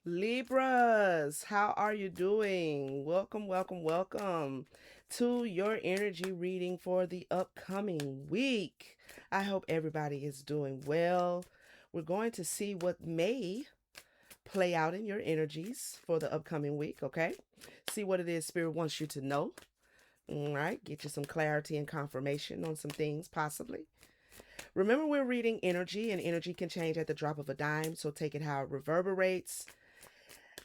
Libras, how are you doing? Welcome, welcome, welcome to your energy reading for the upcoming week. I hope everybody is doing well. We're going to see what may play out in your energies for the upcoming week, okay? See what it is Spirit wants you to know. All right, get you some clarity and confirmation on some things, possibly. Remember, we're reading energy, and energy can change at the drop of a dime, so take it how it reverberates.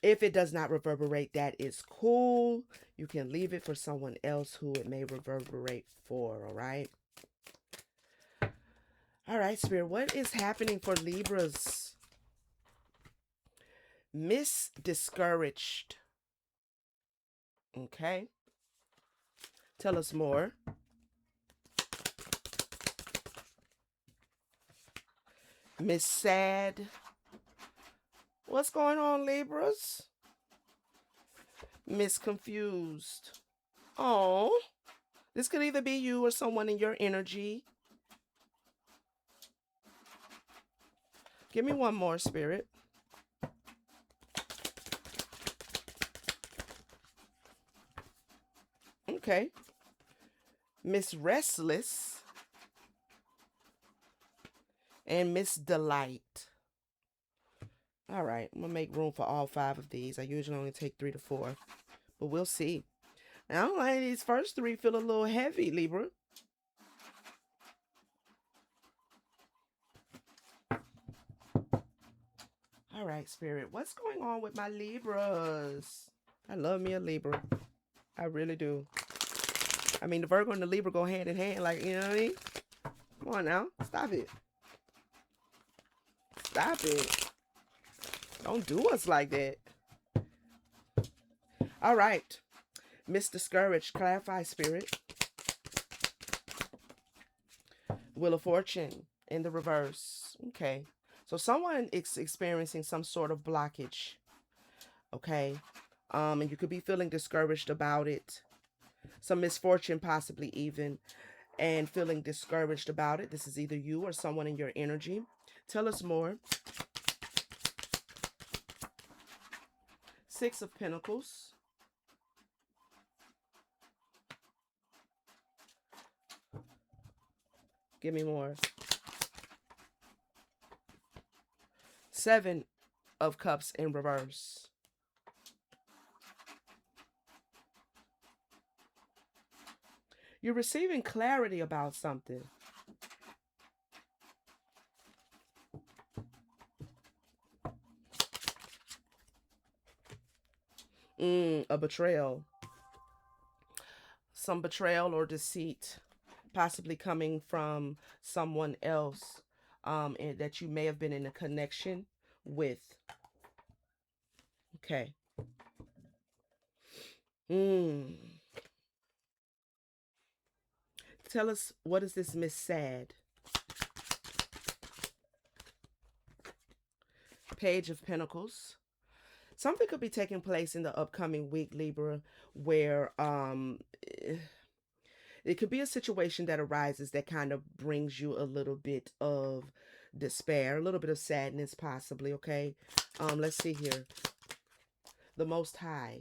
If it does not reverberate, that is cool. You can leave it for someone else who it may reverberate for, all right? All right, Spirit, what is happening for Libras? Miss Discouraged. Okay. Tell us more. Miss Sad. What's going on, Libras? Miss Confused. Oh, this could either be you or someone in your energy. Give me one more, Spirit. Okay. Miss Restless and Miss Delight. All right, I'm going to make room for all 5 of these. I usually only take 3 to 4, but we'll see. Now, like these first 3 feel a little heavy, Libra. All right, Spirit, what's going on with my Libras? I love me a Libra. I really do. I mean, the Virgo and the Libra go hand in hand, like, you know what I mean? Come on now, stop it. Stop it. Don't do us like that. All right. Miss Discouraged, clarify, Spirit. Wheel of Fortune in the reverse. Okay. So someone is experiencing some sort of blockage. Okay. And you could be feeling discouraged about it. Some misfortune, possibly even, and feeling discouraged about it. This is either you or someone in your energy. Tell us more. 6 of Pentacles. Give me more. 7 of Cups in reverse. You're receiving clarity about something. A betrayal. Some betrayal or deceit, possibly coming from someone else and that you may have been in a connection with. Okay. Tell us, what is this Miss Sad? Page of Pentacles. Something could be taking place in the upcoming week, Libra, where it could be a situation that arises that kind of brings you a little bit of despair, a little bit of sadness, possibly. Okay. Let's see here. The Most High.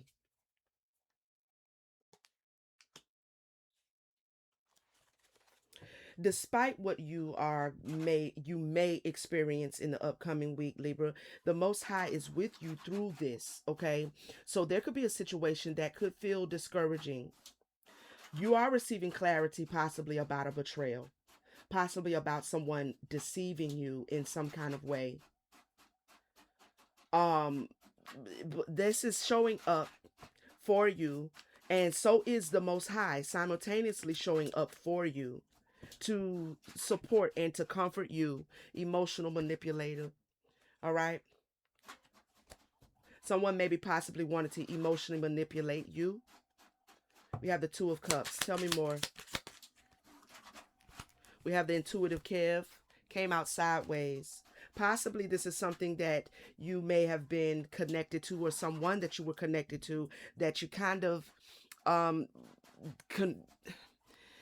Despite what you may experience in the upcoming week, Libra, the Most High is with you through this. Okay. So there could be a situation that could feel discouraging. You are receiving clarity, possibly about a betrayal, possibly about someone deceiving you in some kind of way. This is showing up for you, and so is the Most High simultaneously showing up for you to support and to comfort you. Emotional manipulator. All right. Someone maybe possibly wanted to emotionally manipulate you. We have the 2 of Cups. Tell me more. We have the intuitive Kev. Came out sideways. Possibly this is something that you may have been connected to, or someone that you were connected to that you kind of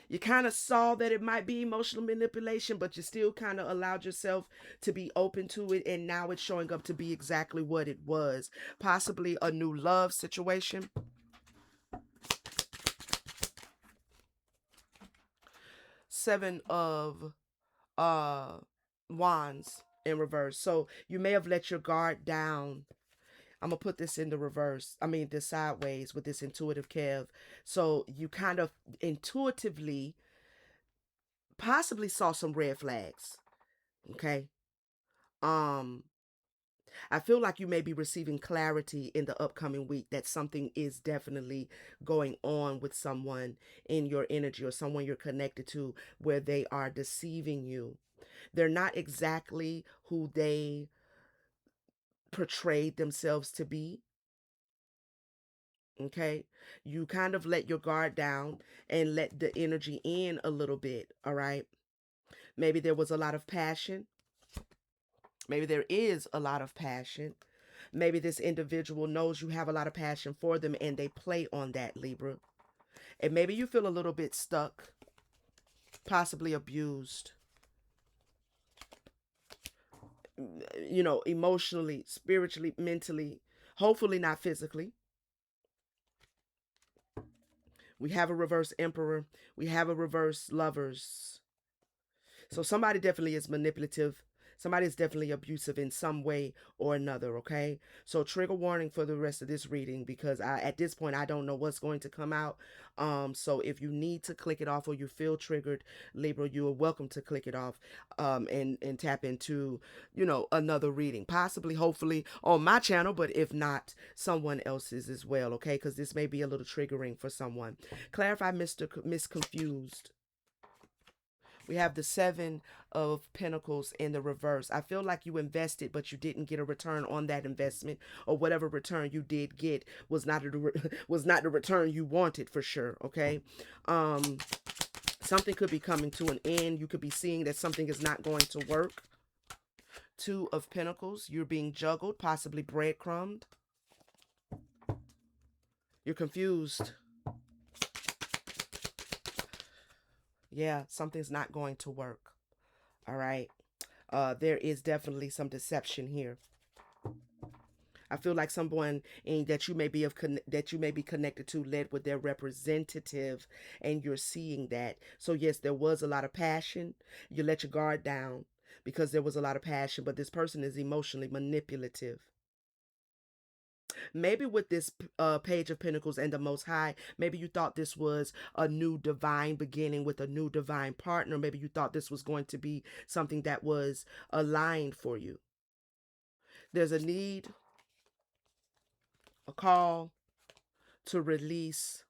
You kind of saw that it might be emotional manipulation, but you still kind of allowed yourself to be open to it. And now it's showing up to be exactly what it was, possibly a new love situation. Seven of uh wands in reverse. So you may have let your guard down. I'm gonna put this in the reverse. I mean, the sideways with this intuitive Kev. So you kind of intuitively possibly saw some red flags. Okay. Um, I feel like you may be receiving clarity in the upcoming week that something is definitely going on with someone in your energy or someone you're connected to where they are deceiving you. They're not exactly who they portrayed themselves to be. Okay. You kind of let your guard down and let the energy in a little bit. All right. Maybe there was a lot of passion. Maybe there is a lot of passion. Maybe this individual knows you have a lot of passion for them and they play on that, Libra. And maybe you feel a little bit stuck, possibly abused, emotionally, spiritually, mentally, hopefully not physically. We have a reverse emperor. We have a reverse lovers. So somebody definitely is manipulative. Somebody is definitely abusive in some way or another, okay? So trigger warning for the rest of this reading because at this point I don't know what's going to come out. So if you need to click it off or you feel triggered, Libra, you are welcome to click it off and tap into, another reading. Possibly, hopefully on my channel, but if not, someone else's as well, okay? Because this may be a little triggering for someone. Clarify misconfused. We have the Seven of Pentacles in the reverse. I feel like you invested, but you didn't get a return on that investment, or whatever return you did get was not was not the return you wanted for sure. Okay, something could be coming to an end. You could be seeing that something is not going to work. Two of Pentacles. You're being juggled, possibly breadcrumbed. You're confused. Yeah, something's not going to work. All right. There is definitely some deception here. I feel like someone that you may be that you may be connected to led with their representative, and you're seeing that. So yes, there was a lot of passion. You let your guard down because there was a lot of passion, but this person is emotionally manipulative. Maybe with this Page of Pentacles and the Most High, maybe you thought this was a new divine beginning with a new divine partner. Maybe you thought this was going to be something that was aligned for you. There's a need, a call to release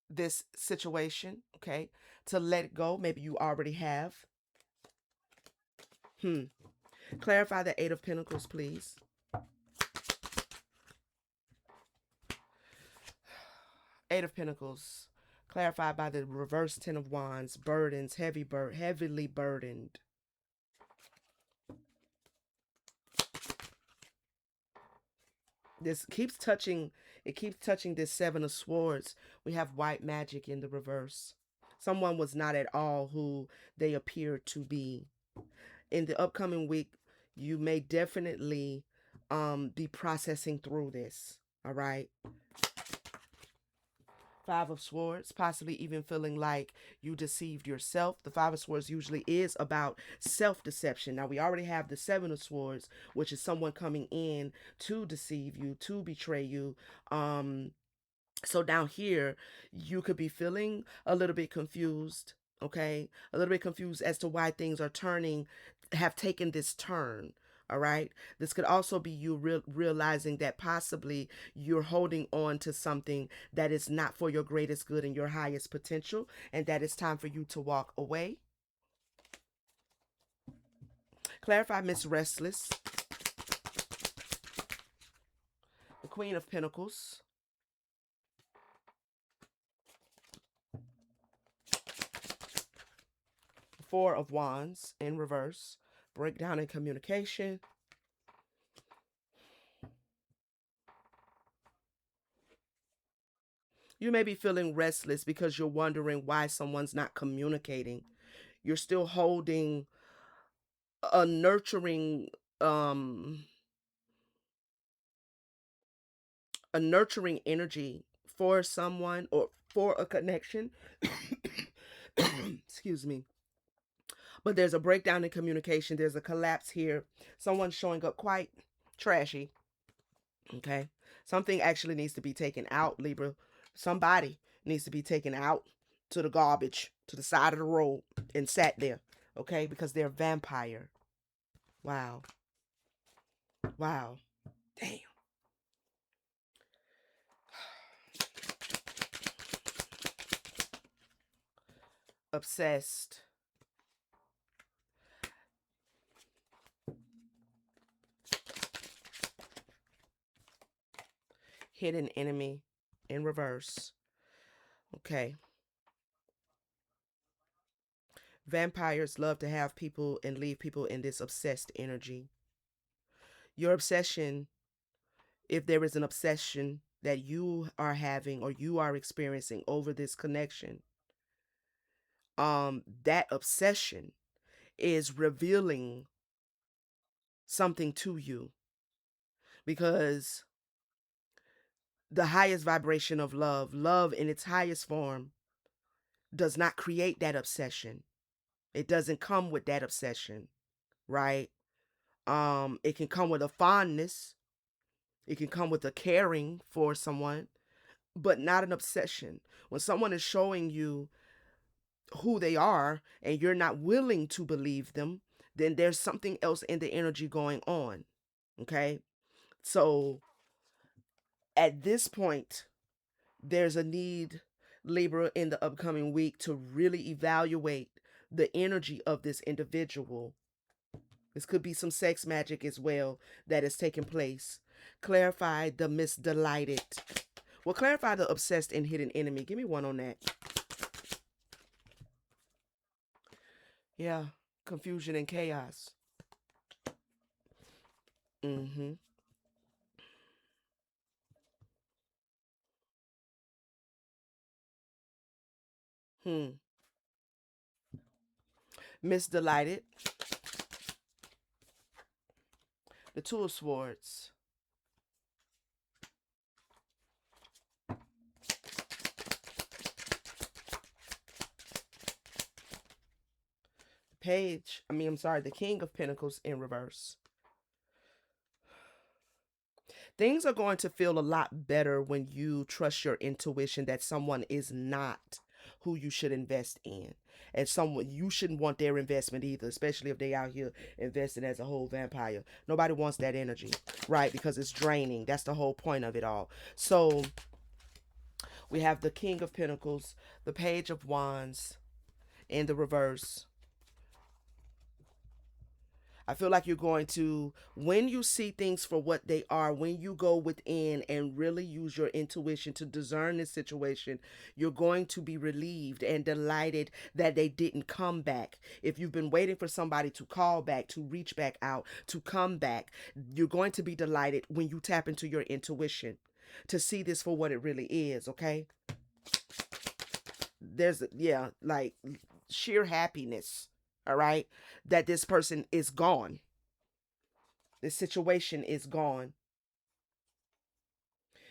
this situation, okay? To let it go. Maybe you already have. Clarify the Eight of Pentacles, please. Eight of Pentacles. Clarified by the reverse Ten of Wands. Burdens, heavily burdened. This keeps touching, it keeps touching this Seven of Swords. We have white magic in the reverse. Someone was not at all who they appear to be. In the upcoming week, you may definitely be processing through this. All right. Five of Swords, possibly even feeling like you deceived yourself. The Five of Swords usually is about self-deception. Now, we already have the Seven of Swords, which is someone coming in to deceive you, to betray you. So down here, you could be feeling a little bit confused, okay? A little bit confused as to why things are have taken this turn. All right. This could also be you realizing that possibly you're holding on to something that is not for your greatest good and your highest potential, and that it's time for you to walk away. Clarify Miss Restless. The Queen of Pentacles. Four of Wands in reverse. Breakdown in communication. You may be feeling restless because you're wondering why someone's not communicating. You're still holding a nurturing um energy for someone or for a connection. Excuse me. But there's a breakdown in communication. There's a collapse here. Someone's showing up quite trashy. Okay. Something actually needs to be taken out, Libra. Somebody needs to be taken out to the garbage, to the side of the road, and sat there. Okay. Because they're a vampire. Wow. Wow. Damn. Obsessed. Hidden enemy in reverse. Okay. Vampires love to have people and leave people in this obsessed energy. Your obsession, if there is an obsession that you are having or you are experiencing over this connection, that obsession is revealing something to you, because the highest vibration of love in its highest form, does not create that obsession. It doesn't come with that obsession, right? It can come with a fondness, it can come with a caring for someone, but not an obsession. When someone is showing you who they are and you're not willing to believe them, then there's something else in the energy going on. Okay? So at this point, there's a need, Libra, in the upcoming week to really evaluate the energy of this individual. This could be some sex magic as well that is taking place. Clarify the misdelighted. Well, clarify the obsessed and hidden enemy. Give me one on that. Yeah, confusion and chaos. Mm-hmm. Hmm. Misdelighted. The Two of Swords. The King of Pentacles in reverse. Things are going to feel a lot better when you trust your intuition that someone is not who you should invest in. And someone you shouldn't want their investment either, especially if they out here investing as a whole vampire. Nobody wants that energy, right? Because it's draining. That's the whole point of it all. So we have the King of Pentacles, the Page of Wands in the reverse. I feel like you're going to, when you see things for what they are, when you go within and really use your intuition to discern this situation, you're going to be relieved and delighted that they didn't come back. If you've been waiting for somebody to call back, to reach back out, to come back, you're going to be delighted when you tap into your intuition to see this for what it really is, okay? There's, yeah, like sheer happiness, all right, that this person is gone. This situation is gone.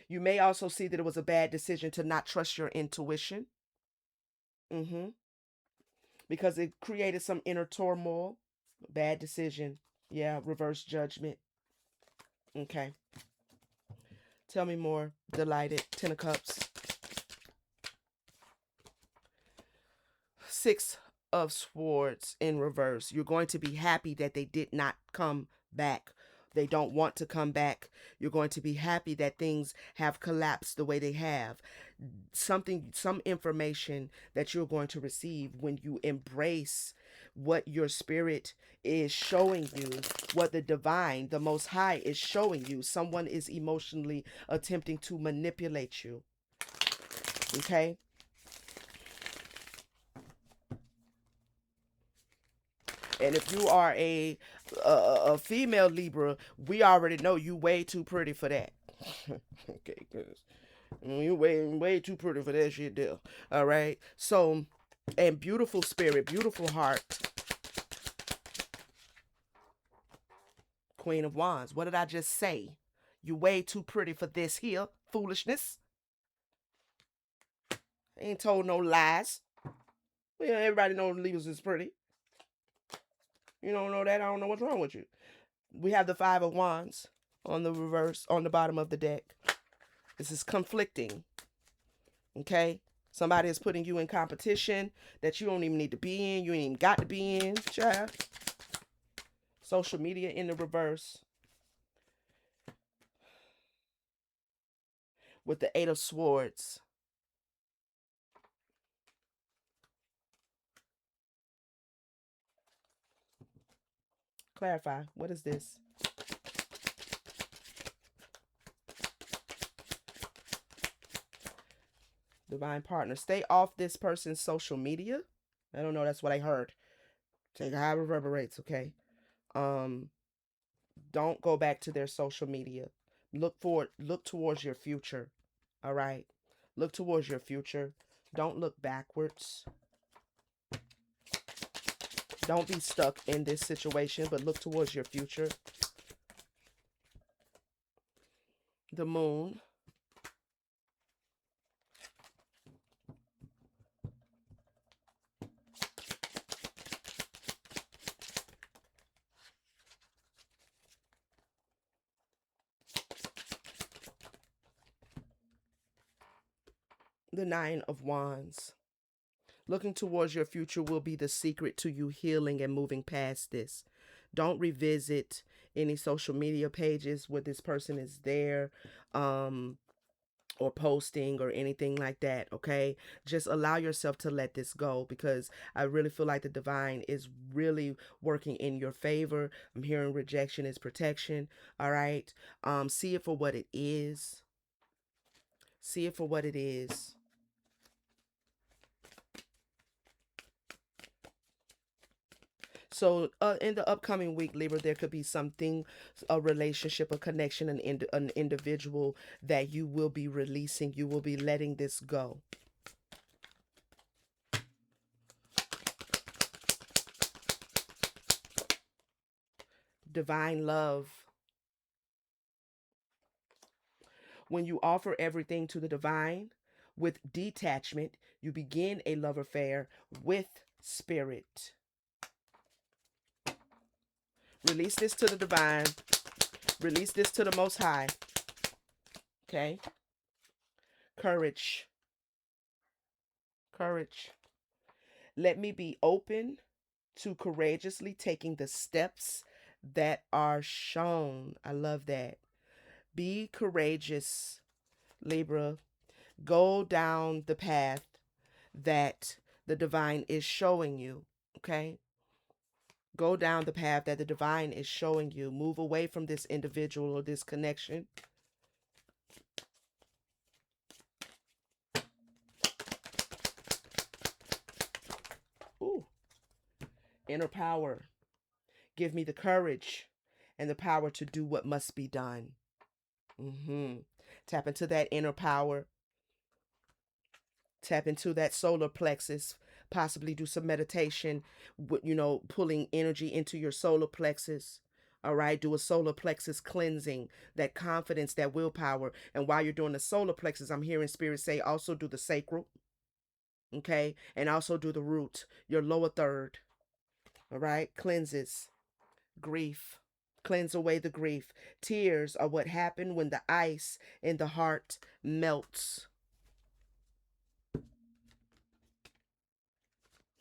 You may also see that it was a bad decision to not trust your intuition. Mm-hmm. Because it created some inner turmoil. Bad decision. Yeah, reverse judgment. Okay. Tell me more. Delighted. Ten of Cups. Six of Swords in reverse. You're going to be happy that they did not come back. They don't want to come back. You're going to be happy that things have collapsed the way they have. Some information that you're going to receive when you embrace what your spirit is showing you, what the divine, the most high is showing you. Someone is emotionally attempting to manipulate you. Okay? And if you are a female Libra, we already know you way too pretty for that. Okay, cause You way too pretty for that shit there. All right. So, and beautiful spirit, beautiful heart, Queen of Wands. What did I just say? You way too pretty for this here foolishness. Ain't told no lies. Well, everybody knows Libras is pretty. You don't know that? I don't know what's wrong with you. We have the Five of Wands on the reverse, on the bottom of the deck. This is conflicting. Okay? Somebody is putting you in competition that you don't even need to be in. You ain't even got to be in, child. Social media in the reverse. With the Eight of Swords. Clarify. What is this? Divine partner. Stay off this person's social media. I don't know. That's what I heard. Take how it reverberates, okay? Don't go back to their social media. Look towards your future. All right? Look towards your future. Don't look backwards. Don't be stuck in this situation, but look towards your future. The Moon. The Nine of Wands. Looking towards your future will be the secret to you healing and moving past this. Don't revisit any social media pages where this person is there, or posting or anything like that, okay? Just allow yourself to let this go, because I really feel like the divine is really working in your favor. I'm hearing rejection is protection, all right? See it for what it is. See it for what it is. So in the upcoming week, Libra, there could be something, a relationship, a connection, an individual that you will be releasing. You will be letting this go. Divine love. When you offer everything to the divine with detachment, you begin a love affair with spirit. Release this to the divine. Release this to the Most High. Okay? Courage. Courage. Let me be open to courageously taking the steps that are shown. I love that. Be courageous, Libra. Go down the path that the divine is showing you. Okay? Go down the path that the divine is showing you. Move away from this individual or this connection. Ooh. Inner power. Give me the courage and the power to do what must be done. Tap into that inner power. Tap into that solar plexus. Possibly do some meditation, pulling energy into your solar plexus. All right, do a solar plexus cleansing, that confidence, that willpower. And while you're doing the solar plexus, I'm hearing spirit say also do the sacral. Okay, and also do the root, your lower third. All right, cleanses grief. Cleanse away the grief. Tears are what happen when the ice in the heart melts.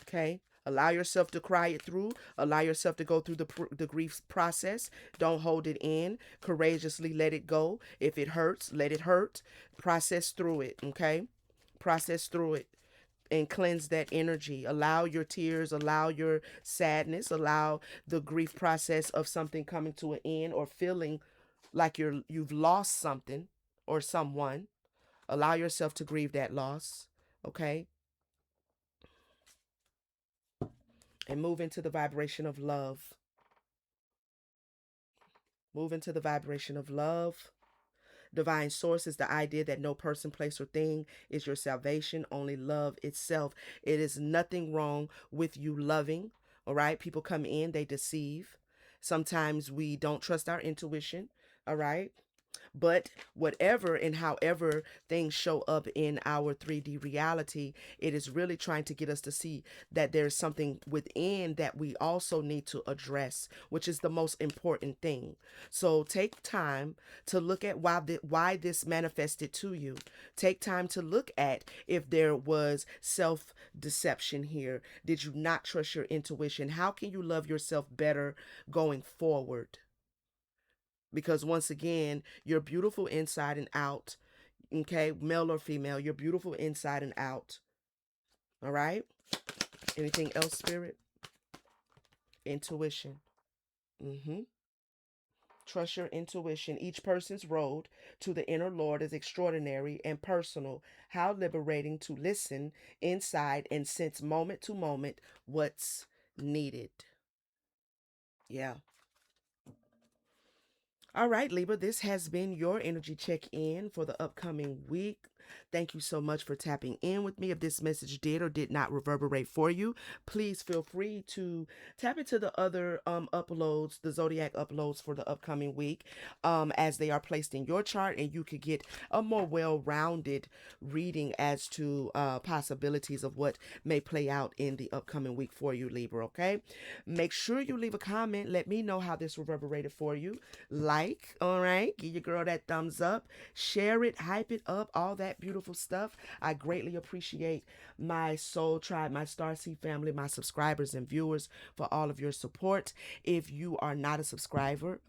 Okay? Allow yourself to cry it through. Allow yourself to go through the grief process. Don't hold it in. Courageously let it go. If it hurts, let it hurt. Process through it. Okay? Process through it and cleanse that energy. Allow your tears, allow your sadness, allow the grief process of something coming to an end or feeling like you've lost something or someone. Allow yourself to grieve that loss. Okay? And move into the vibration of love. Move into the vibration of love. Divine source is the idea that no person, place, or thing is your salvation, only love itself. It is nothing wrong with you loving. All right. People come in, they deceive. Sometimes we don't trust our intuition. All right. But whatever and however things show up in our 3D reality, it is really trying to get us to see that there's something within that we also need to address, which is the most important thing. So take time to look at why this manifested to you. Take time to look at if there was self deception here. Did you not trust your intuition? How can you love yourself better going forward? Because once again, you're beautiful inside and out. Okay, male or female, you're beautiful inside and out. All right. Anything else, spirit? Intuition. Mm-hmm. Trust your intuition. Each person's road to the inner Lord is extraordinary and personal. How liberating to listen inside and sense moment to moment what's needed. Yeah. All right, Libra, this has been your energy check in for the upcoming week. Thank you so much for tapping in with me. If this message did or did not reverberate for you, please feel free to tap into the other uploads, the zodiac uploads for the upcoming week, as they are placed in your chart, and you could get a more well-rounded reading as to possibilities of what may play out in the upcoming week for you, Libra. Okay, make sure you leave a comment. Let me know how this reverberated for you. Like, all right, give your girl that thumbs up, share it, hype it up, all that beautiful stuff. I greatly appreciate my soul tribe, my Starseed family, my subscribers and viewers for all of your support. If you are not a subscriber,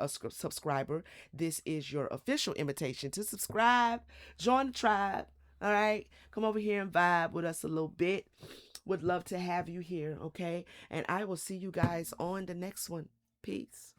this is your official invitation to subscribe, join the tribe. All right, come over here and vibe with us a little bit. Would love to have you here, okay? And I will see you guys on the next one. Peace.